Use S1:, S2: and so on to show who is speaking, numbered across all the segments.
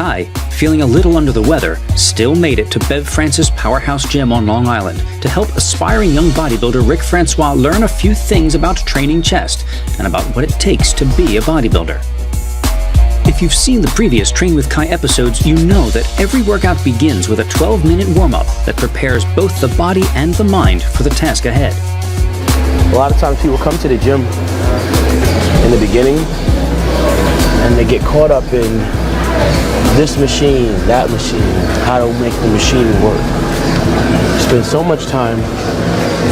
S1: Kai, feeling a little under the weather, still made it to Bev Francis Powerhouse Gym on Long Island to help aspiring young bodybuilder Rick Francois learn a few things about training chest and about what it takes to be a bodybuilder. If you've seen the previous Train with Kai episodes, you know that every workout begins with a 12-minute warm-up that prepares both the body and the mind for the task ahead.
S2: A lot of times people come to the gym in the beginning and they get caught up in this machine, that machine, how to make the machine work. Spend so much time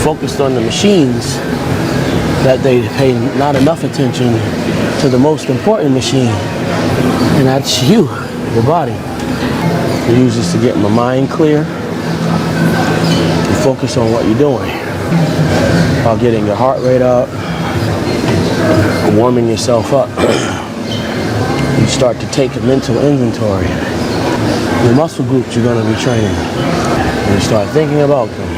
S2: focused on the machines that they pay not enough attention to the most important machine, and that's you, your body. I use this to get my mind clear and focus on what you're doing while getting your heart rate up, warming yourself up. You start to take a mental inventory. The muscle groups you're going to be training. And you start thinking about them.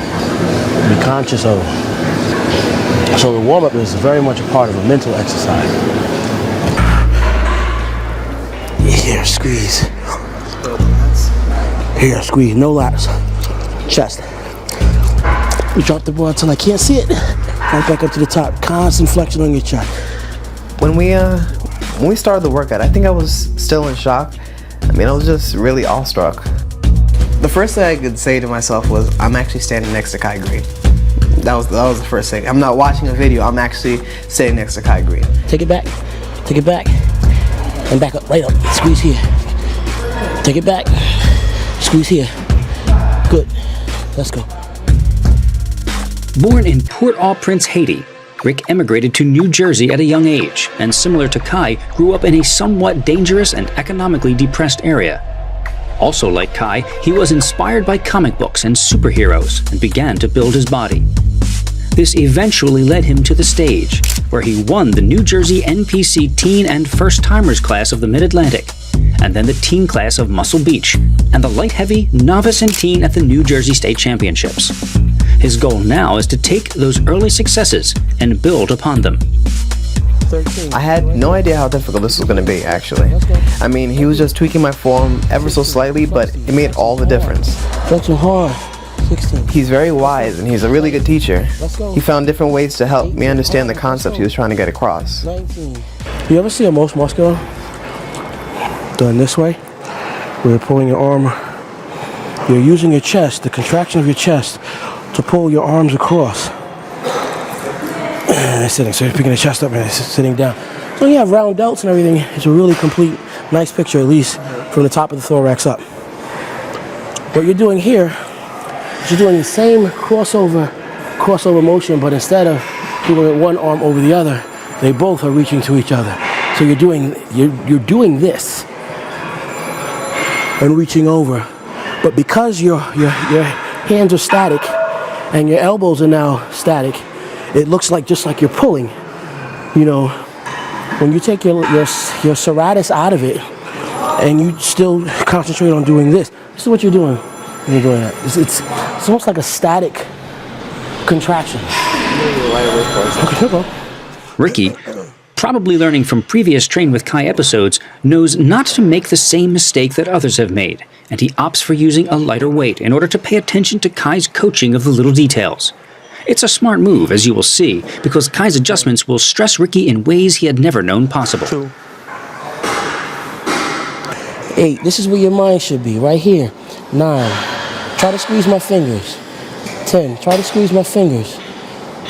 S2: Be conscious of them. So the warm-up is very much a part of a mental exercise. Here, squeeze. Here, squeeze. No lats. Chest. You drop the ball until I can't see it. Right back up to the top. Constant flexion on your chest.
S3: When we started the workout, I think I was still in shock. I mean, I was just really awestruck. The first thing I could say to myself was, I'm actually standing next to Kai Greene. That was the first thing. I'm not watching a video, I'm actually sitting next to Kai Greene.
S2: Take it back, and back up, right up, squeeze here. Take it back, squeeze here. Good, let's go.
S1: Born in Port-au-Prince, Haiti, Rick emigrated to New Jersey at a young age, and similar to Kai, grew up in a somewhat dangerous and economically depressed area. Also like Kai, he was inspired by comic books and superheroes and began to build his body. This eventually led him to the stage, where he won the New Jersey NPC Teen and First Timers class of the Mid-Atlantic, and then the teen class of Muscle Beach, and the light heavy, novice and teen at the New Jersey State Championships. His goal now is to take those early successes and build upon them.
S3: I had no idea how difficult this was going to be, actually. I mean, he was just tweaking my form ever so slightly, but it made all the difference.
S2: Flexion hard. 16.
S3: He's very wise, and he's a really good teacher. He found different ways to help me understand the concept he was trying to get across.
S2: 19. You ever see a most muscular done this way, where you're pulling your arm, you're using your chest, the contraction of your chest, to pull your arms across. And they're sitting, so you're picking the chest up and it's sitting down. So you have round delts and everything. It's a really complete, nice picture, at least from the top of the thorax up. What you're doing here is you're doing the same crossover motion, but instead of doing it one arm over the other, they both are reaching to each other. So you're doing this and reaching over, but because your hands are static and your elbows are now static, it looks like just like you're pulling. You know, when you take your serratus out of it and you still concentrate on doing this, this is what you're doing when you're doing that. It's almost like a static contraction.
S1: Ricky, probably learning from previous Train with Kai episodes, knows not to make the same mistake that others have made, and he opts for using a lighter weight in order to pay attention to Kai's coaching of the little details. It's a smart move, as you will see, because Kai's adjustments will stress Ricky in ways he had never known possible.
S2: 2. 8. This is where your mind should be, right here. 9. Try to squeeze my fingers. 10. Try to squeeze my fingers.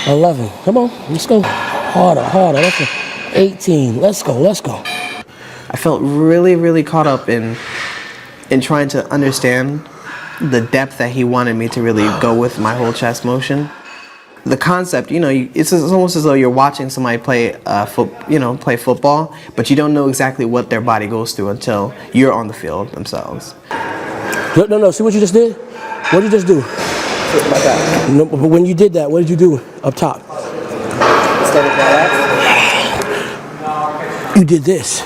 S2: 11. Come on, let's go. Harder. Let's go. 18. Let's go.
S3: I felt really caught up in trying to understand the depth that he wanted me to really go with my whole chest motion. The concept, you know, it's almost as though you're watching somebody play football, but you don't know exactly what their body goes through until you're on the field themselves.
S2: No. See what you just did? What did you just do?
S3: Like that.
S2: No, but when you did that, what did you do up top?
S3: Instead of that.
S2: You did this.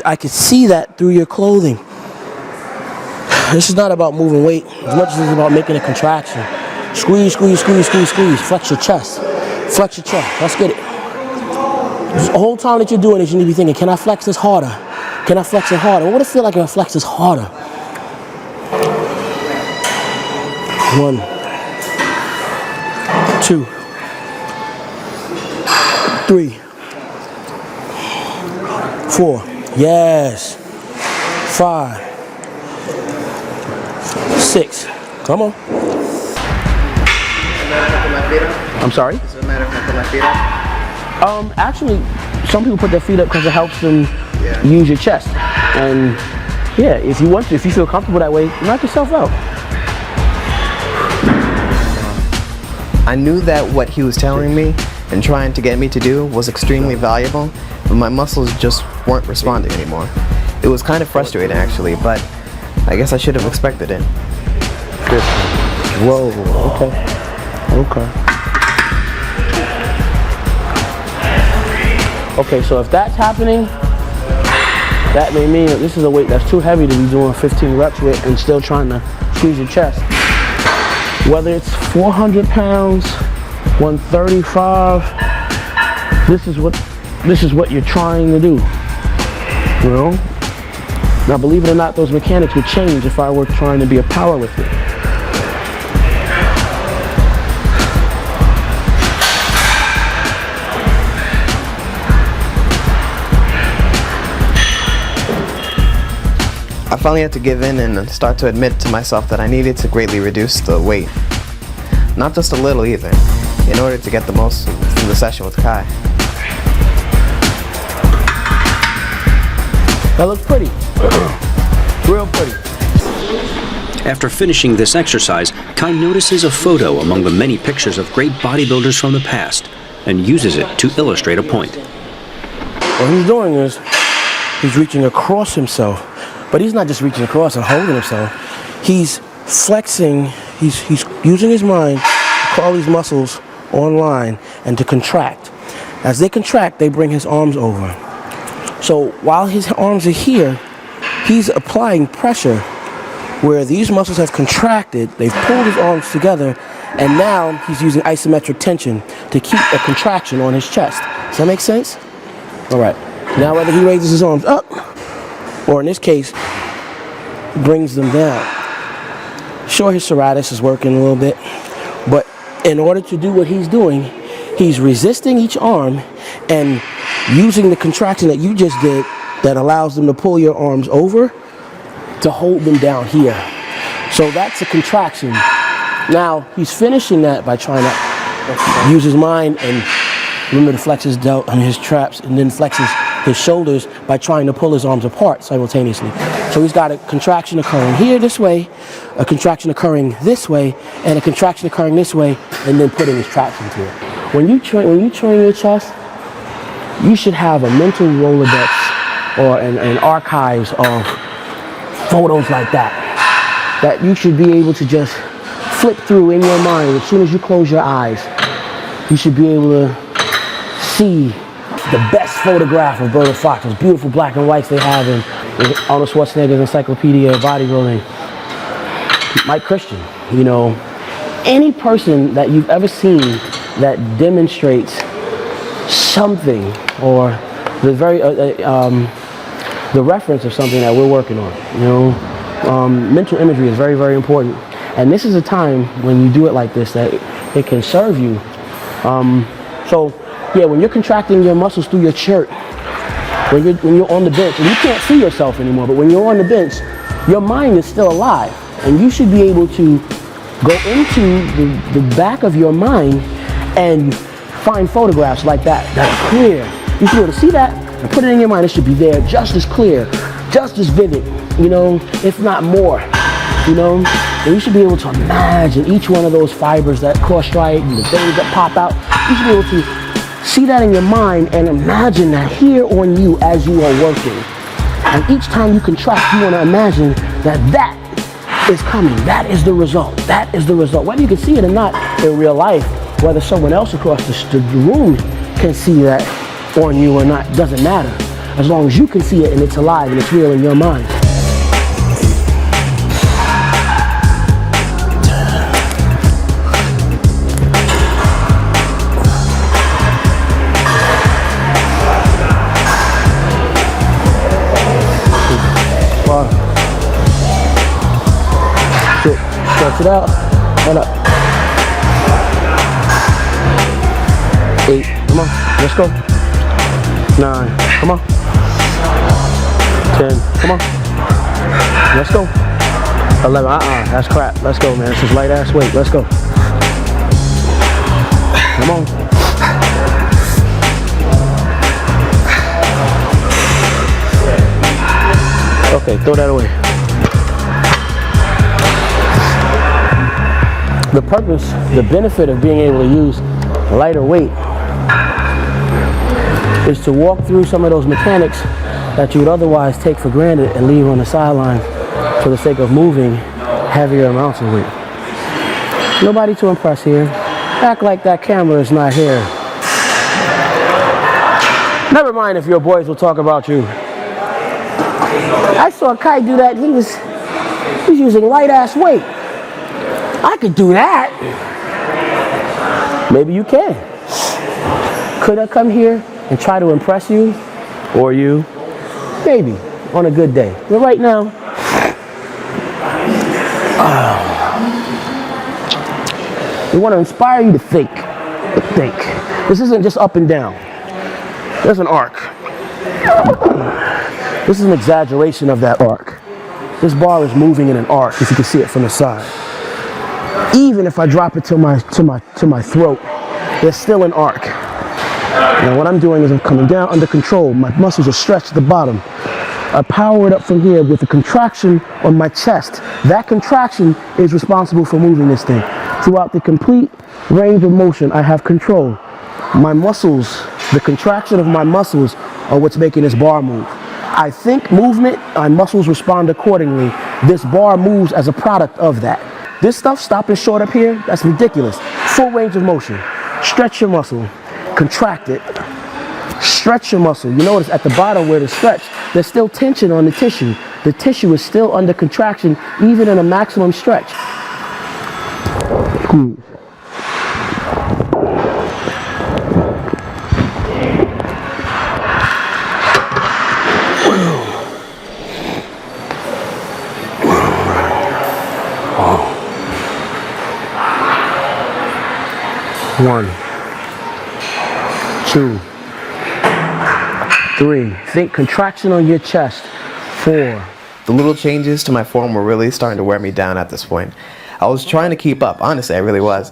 S2: I could see that through your clothing. This is not about moving weight as much as it's about making a contraction. Squeeze. Flex your chest. Let's get it. The whole time that you're doing this, you need to be thinking, can I flex this harder? Can I flex it harder? What would it feel like if I flex this harder? 1, 2, 3, 4. Yes. 5, 6. Come on. I'm sorry?
S3: Does it matter if I put my feet up?
S2: Actually, some people put their feet up because it helps them use your chest. And yeah, if you want to, if you feel comfortable that way, knock yourself out.
S3: I knew that what he was telling me and trying to get me to do was extremely valuable, but my muscles just weren't responding anymore. It was kind of frustrating actually, but I guess I should have expected it.
S2: Whoa, okay. Okay, so if that's happening, that may mean that this is a weight that's too heavy to be doing 15 reps with and still trying to squeeze your chest. Whether it's 400 pounds, 135, this is what you're trying to do. You know? Now, believe it or not, those mechanics would change if I were trying to be a powerlifter.
S3: I finally had to give in and start to admit to myself that I needed to greatly reduce the weight. Not just a little either, in order to get the most from the session with Kai.
S2: That looks pretty. Real pretty.
S1: After finishing this exercise, Kai notices a photo among the many pictures of great bodybuilders from the past and uses it to illustrate a point.
S2: What he's doing is he's reaching across himself, but he's not just reaching across and holding himself. He's flexing, he's using his mind to call these muscles online and to contract. As they contract, they bring his arms over. So while his arms are here, he's applying pressure where these muscles have contracted, they've pulled his arms together, and now he's using isometric tension to keep a contraction on his chest. Does that make sense? All right. Now whether he raises his arms up, or in this case, brings them down. Sure, his serratus is working a little bit, but in order to do what he's doing, he's resisting each arm and using the contraction that you just did that allows them to pull your arms over to hold them down here. So that's a contraction. Now, he's finishing that by trying to use his mind and remember to flex his his traps, and then flexes his shoulders by trying to pull his arms apart simultaneously. So he's got a contraction occurring here this way, a contraction occurring this way, and a contraction occurring this way, and then putting his traps into it. When you train your chest, you should have a mental Rolodex or an archives of photos like that you should be able to just flip through in your mind as soon as you close your eyes. You should be able to see the best photograph of Berta Fox, those beautiful black and whites they have in Arnold Schwarzenegger's Encyclopedia of Bodybuilding. Mike Christian, you know, any person that you've ever seen that demonstrates something or the the reference of something that we're working on. You know, mental imagery is very, very important, and this is a time when you do it like this that it can serve you. So yeah, when you're contracting your muscles through your shirt, when you're on the bench, and you can't see yourself anymore, but when you're on the bench, your mind is still alive, and you should be able to go into the back of your mind and find photographs like that are clear. You should be able to see that and put it in your mind. It should be there just as clear, just as vivid, you know, if not more, you know. And you should be able to imagine each one of those fibers that cross-strike and the things that pop out. You should be able to see that in your mind and imagine that here on you as you are working. And each time you contract, you want to imagine that is coming. That is the result. That is the result. Whether you can see it or not in real life, whether someone else across the room can see that on you or not, doesn't matter. As long as you can see it and it's alive and it's real in your mind. Stretch it out. And up. 8. Come on. Let's go. 9. Come on. 10. Come on. Let's go. 11. That's crap. Let's go, man. This is light ass weight. Let's go. Come on. Okay, throw that away. The purpose, the benefit of being able to use lighter weight is to walk through some of those mechanics that you would otherwise take for granted and leave on the sideline for the sake of moving heavier amounts of weight. Nobody to impress here. Act like that camera is not here. Never mind if your boys will talk about you. I saw Kai do that. He was using light ass weight. I could do that. Maybe you can. Could I come here and try to impress you? Or you? Maybe. On a good day. But right now, we want to inspire you to think. This isn't just up and down. There's an arc. This is an exaggeration of that arc. This bar is moving in an arc, if you can see it from the side. Even if I drop it to my throat, there's still an arc. Now what I'm doing is I'm coming down under control. My muscles are stretched at the bottom. I power it up from here with a contraction on my chest. That contraction is responsible for moving this thing. Throughout the complete range of motion, I have control. My muscles, the contraction of my muscles are what's making this bar move. I think movement, my muscles respond accordingly. This bar moves as a product of that. This stuff stopping short up here, that's ridiculous. Full range of motion. Stretch your muscle, contract it. Stretch your muscle. You notice at the bottom where it's stretched, there's still tension on the tissue. The tissue is still under contraction, even in a maximum stretch. Squeeze. One, 2, 3. Think contraction on your chest. 4.
S3: The little changes to my form were really starting to wear me down at this point. I was trying to keep up, honestly, I really was.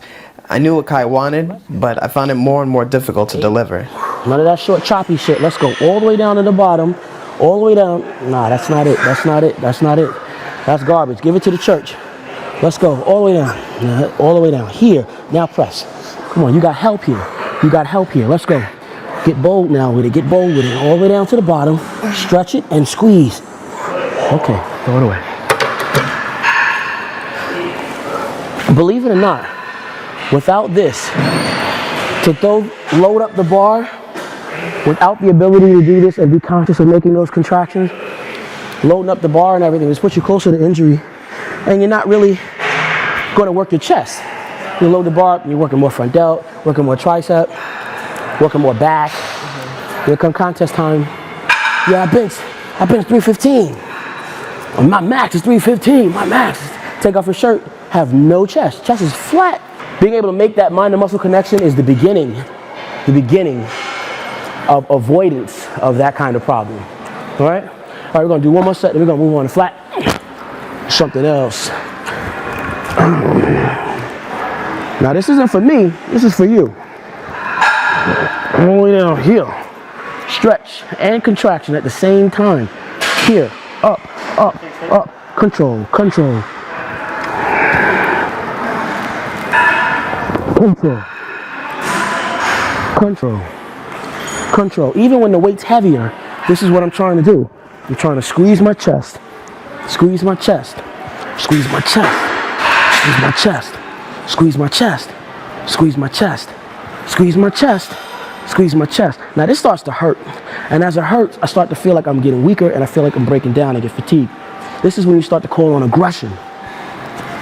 S3: I knew what Kai wanted, but I found it more and more difficult to deliver.
S2: None of that short choppy shit. Let's go all the way down to the bottom. All the way down. Nah, that's not it. That's not it. That's not it. That's garbage. Give it to the church. Let's go all the way down. All the way down. Here. Now press. Come on, you got help here. You got help here. Let's go. Get bold now with it. Get bold with it. All the way down to the bottom. Stretch it and squeeze. Okay, throw it away. Believe it or not, without this, to load up the bar, without the ability to do this and be conscious of making those contractions, loading up the bar and everything, this puts you closer to injury, and you're not really going to work your chest. You load the bar up, you're working more front delt, working more tricep, working more back. Here come contest time. Yeah, I bench 315. My max is 315, my max. Take off your shirt, have no chest. Chest is flat. Being able to make that mind and muscle connection is the beginning of avoidance of that kind of problem. All right, we're gonna do one more set, then we're gonna move on to flat. Something else. Now this isn't for me, this is for you. All the way down here. Stretch and contraction at the same time. Here, up, up, up. Control, control. Control. Control. Control. Even when the weight's heavier, this is what I'm trying to do. I'm trying to squeeze my chest. Squeeze my chest. Squeeze my chest. Squeeze my chest. Squeeze my chest. Squeeze my chest. Squeeze my chest. Squeeze my chest. Now this starts to hurt. And as it hurts, I start to feel like I'm getting weaker and I feel like I'm breaking down. I get fatigued. This is when you start to call on aggression.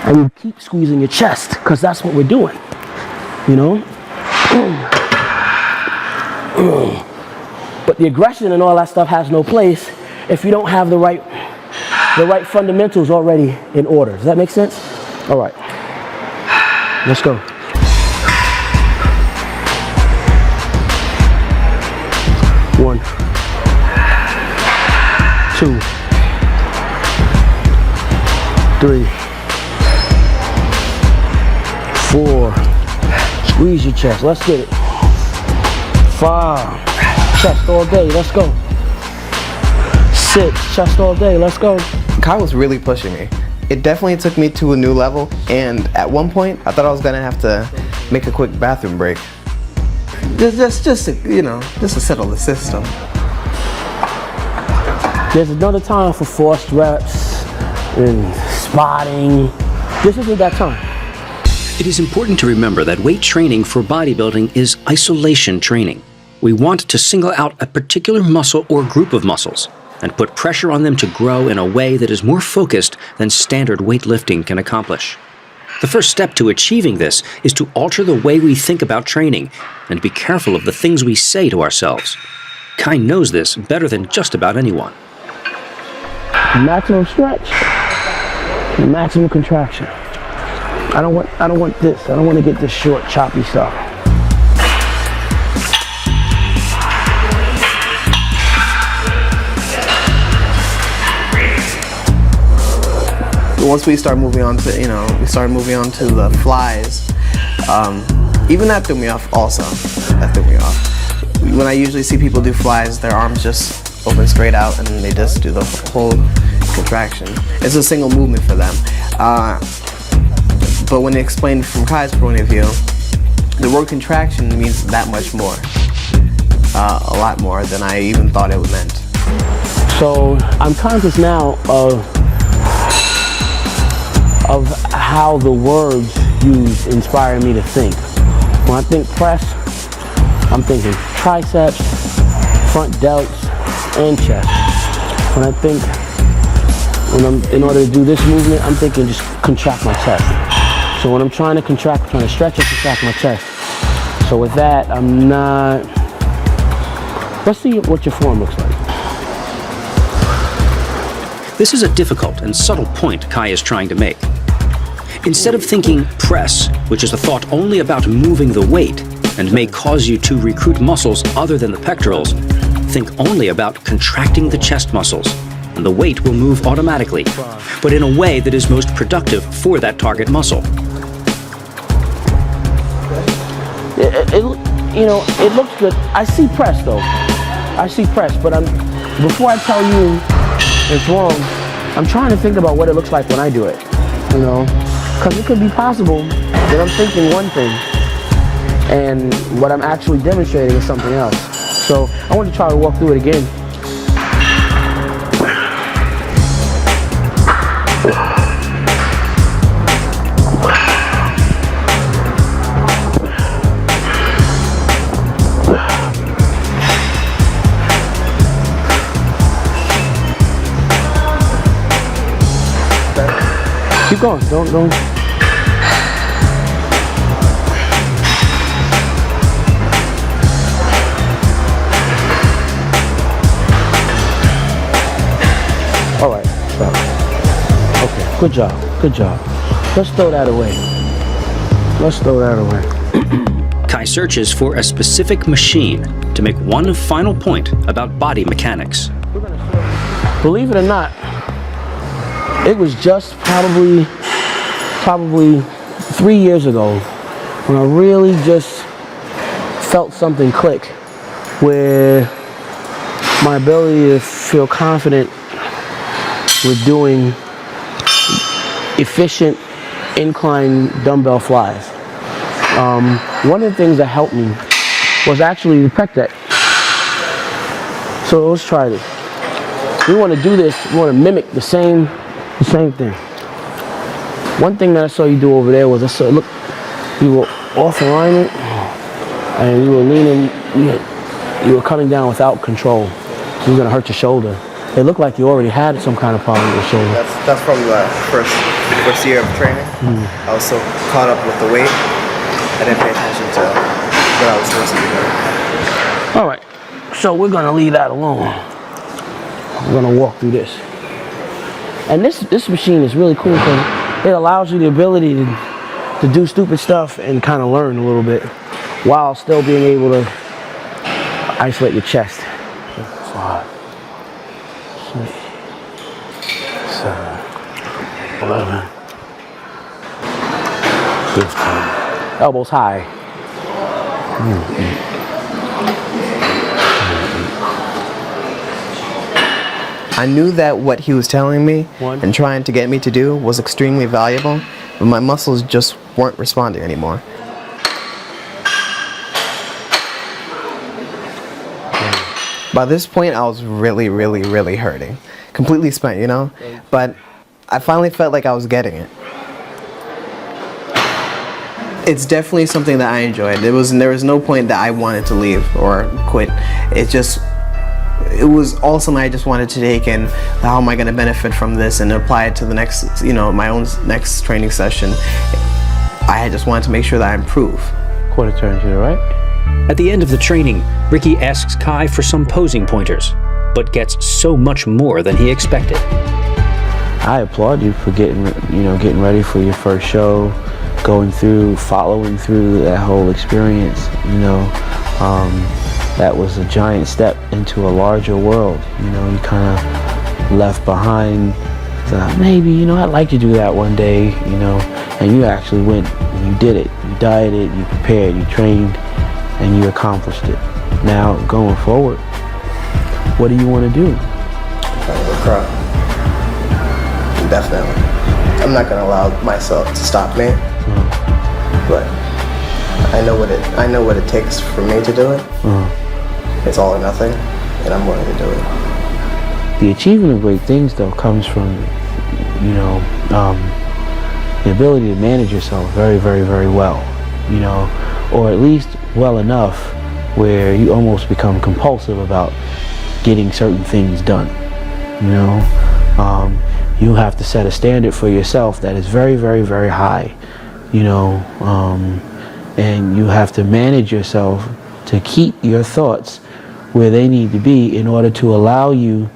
S2: And you keep squeezing your chest because that's what we're doing. You know? But the aggression and all that stuff has no place if you don't have the right fundamentals already in order. Does that make sense? All right. Let's go. One, two, three, four. Squeeze your chest. Let's get it. 5. Chest all day. Let's go. 6. Chest all day. Let's go.
S3: Kai was really pushing me. It definitely took me to a new level, and at one point, I thought I was gonna have to make a quick bathroom break. Just to settle the system.
S2: There's another time for forced reps and spotting. This isn't that time.
S1: It is important to remember that weight training for bodybuilding is isolation training. We want to single out a particular muscle or group of muscles and put pressure on them to grow in a way that is more focused than standard weightlifting can accomplish. The first step to achieving this is to alter the way we think about training and be careful of the things we say to ourselves. Kai knows this better than just about anyone.
S2: Maximum stretch, maximum contraction. I don't want this. I don't want to get this short, choppy stuff.
S3: Once we start moving on to, the flies, even that threw me off also. That threw me off. When I usually see people do flies, their arms just open straight out and they just do the whole contraction. It's a single movement for them. But when explained from Kai's point of view, the word contraction means that much more. A lot more than I even thought it meant.
S2: So I'm conscious now of how the words used inspire me to think. When I think press, I'm thinking triceps, front delts, and chest. When I think, in order to do this movement, I'm thinking just contract my chest. So when I'm trying to contract, I'm trying to stretch and contract my chest. So with that, I'm not, let's see what your form looks like.
S1: This is a difficult and subtle point Kai is trying to make. Instead of thinking press, which is a thought only about moving the weight and may cause you to recruit muscles other than the pectorals, think only about contracting the chest muscles, and the weight will move automatically, but in a way that is most productive for that target muscle.
S2: It looks good. I see press though. I see press, but before I tell you it's wrong, I'm trying to think about what it looks like when I do it, because it could be possible that I'm thinking one thing and what I'm actually demonstrating is something else. So I want to try to walk through it again. Keep going, don't. All right, stop. Okay, good job. Let's throw that away.
S1: Kai searches for a specific machine to make one final point about body mechanics.
S2: Believe it or not, it was just probably 3 years ago when I really just felt something click, where my ability to feel confident with doing efficient incline dumbbell flies. One of the things that helped me was actually the pec deck. So let's try this. We want to do this, we want to mimic the same thing. One thing that I saw you do over there was you were off alignment and you were leaning, you were coming down without control. So you're going to hurt your shoulder. It looked like you already had some kind of problem with your shoulder.
S3: That's from the first year of training. I was so caught up with the weight, I didn't pay attention to what I was supposed to be doing.
S2: All right, so we're going to leave that alone. We're going to walk through this. And this machine is really cool because it allows you the ability to to do stupid stuff and kind of learn a little bit while still being able to isolate your chest. 5, 6, 7, 11, 15. Elbows high.
S3: I knew that what he was telling me and trying to get me to do was extremely valuable, but my muscles just weren't responding anymore. By this point, I was really, really, really hurting. Completely spent, you know? But I finally felt like I was getting it. It's definitely something that I enjoyed. There was no point that I wanted to leave or quit. It was all something I just wanted to take in. How am I going to benefit from this and apply it to the next, my own next training session. I just wanted to make sure that I improve.
S2: Quarter turn to the right.
S1: At the end of the training, Ricky asks Kai for some posing pointers, but gets so much more than he expected.
S2: I applaud you for getting ready for your first show, following through that whole experience. That was a giant step into a larger world. You kind of left behind, maybe, I'd like to do that one day, and you actually went and you did it. You dieted, you prepared, you trained, and you accomplished it. Now, going forward, what do you want to do?
S3: Pro. Definitely. I'm not going to allow myself to stop me, but I know what it takes for me to do it. It's all or nothing, and I'm willing to do it.
S2: The achievement of great things, though, comes from, the ability to manage yourself very, very, very well, or at least well enough where you almost become compulsive about getting certain things done. You have to set a standard for yourself that is very, very, very high, and you have to manage yourself to keep your thoughts where they need to be in order to allow you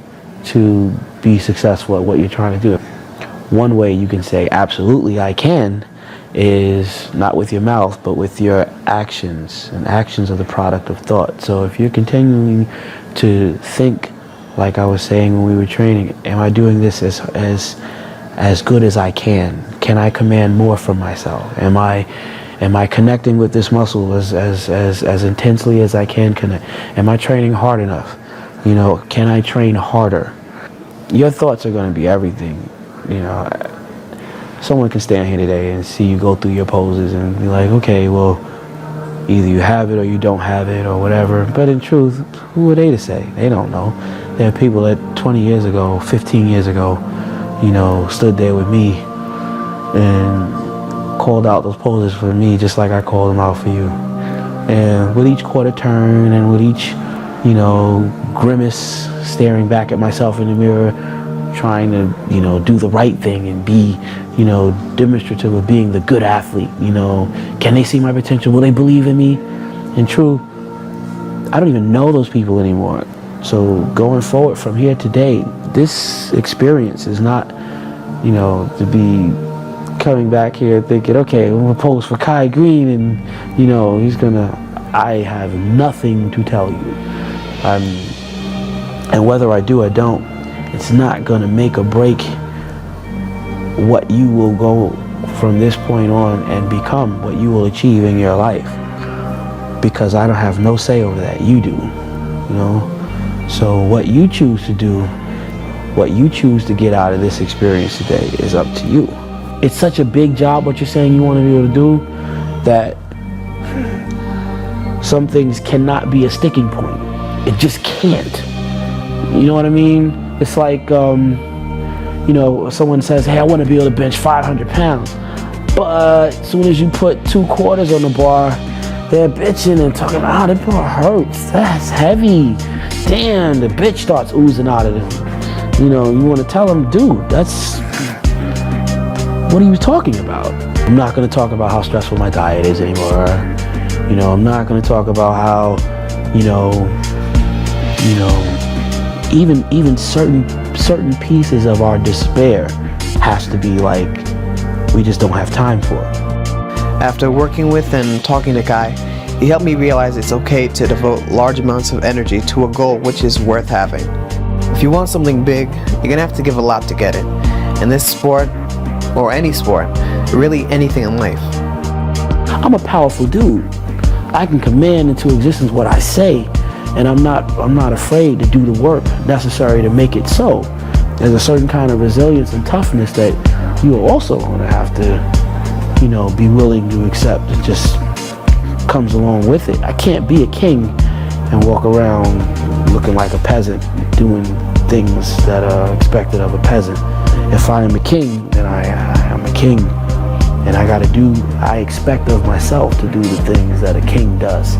S2: to be successful at what you're trying to do. One way you can say, absolutely I can, is not with your mouth, but with your actions, and actions are the product of thought. So if you're continuing to think, like I was saying when we were training, am I doing this as good as I can? Can I command more from myself? Am I connecting with this muscle as intensely as I can connect? Am I training hard enough? Can I train harder? Your thoughts are going to be everything. Someone can stand here today and see you go through your poses and be like, okay, well, either you have it or you don't have it or whatever. But in truth, who are they to say? They don't know. There are people that 20 years ago, 15 years ago, stood there with me and called out those poses for me just like I called them out for you. And with each quarter turn and with each, grimace, staring back at myself in the mirror, trying to, do the right thing and be, demonstrative of being the good athlete, can they see my potential? Will they believe in me? In truth, I don't even know those people anymore. So going forward from here today, this experience is not, to be coming back here thinking, okay, I'm gonna pose for Kai Greene and, I have nothing to tell you. And whether I do or don't, it's not gonna make or break what you will go from this point on and become, what you will achieve in your life. Because I don't have no say over that, you do, So what you choose to do, what you choose to get out of this experience today is up to you. It's such a big job what you're saying you want to be able to do that some things cannot be a sticking point. It just can't. You know what I mean? It's like, someone says, hey, I want to be able to bench 500 pounds. But as soon as you put 2 quarters on the bar, they're bitching and talking about how the bar hurts. That's heavy. Damn, the bitch starts oozing out of them. You want to tell them, dude, what are you talking about? I'm not going to talk about how stressful my diet is anymore. I'm not going to talk about how, even certain pieces of our despair has to be like, we just don't have time for.
S3: After working with and talking to Kai, he helped me realize it's okay to devote large amounts of energy to a goal which is worth having. If you want something big, you're gonna have to give a lot to get it. In this sport, or any sport, really anything in life.
S2: I'm a powerful dude. I can command into existence what I say, and I'm not afraid to do the work necessary to make it so. There's a certain kind of resilience and toughness that you are also gonna have to, be willing to accept. It just comes along with it. I can't be a king and walk around looking like a peasant, doing things that are expected of a peasant. If I am a king, then I am a king, and I expect of myself to do the things that a king does.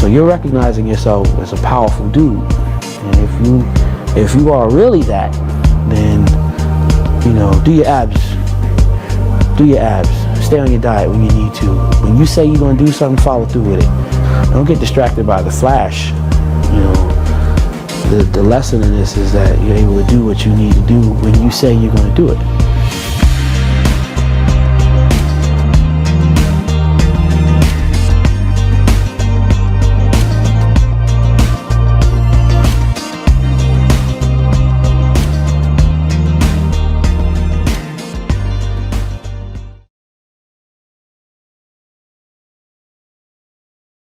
S2: So you're recognizing yourself as a powerful dude, and if you are really that, then do your abs. Stay on your diet when you need to. When you say you're going to do something, follow through with it. Don't get distracted by the flash. The lesson in this is that you're able to do what you need to do when you say you're going to do it.